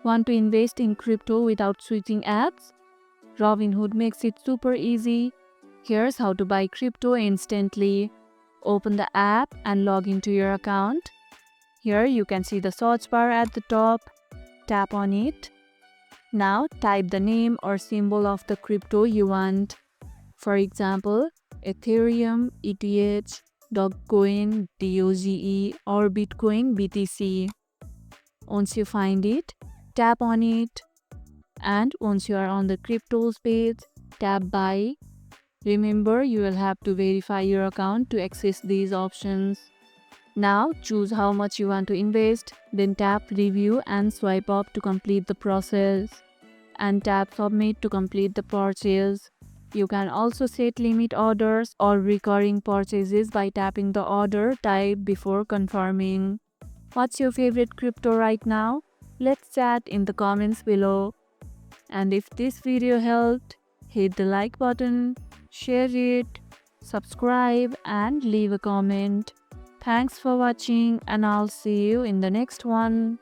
Want to invest in crypto without switching apps? Robinhood makes it super easy. Here's how to buy crypto instantly. Open the app and log into your account. Here you can see the search bar at the top. Tap on it. Now type the name or symbol of the crypto you want. For example, Ethereum, ETH, Dogecoin, DOGE, or Bitcoin BTC. Once you find it, tap on it. And once you are on the cryptos page, tap buy. Remember, you will have to verify your account to access these options. Now choose how much you want to invest, then tap review and swipe up to complete the process. And tap submit to complete the purchase. You can also set limit orders or recurring purchases by tapping the order type before confirming. What's your favorite crypto right now? Let's chat in the comments below. And if this video helped, hit the like button, share it, subscribe and leave a comment. Thanks for watching and I'll see you in the next one.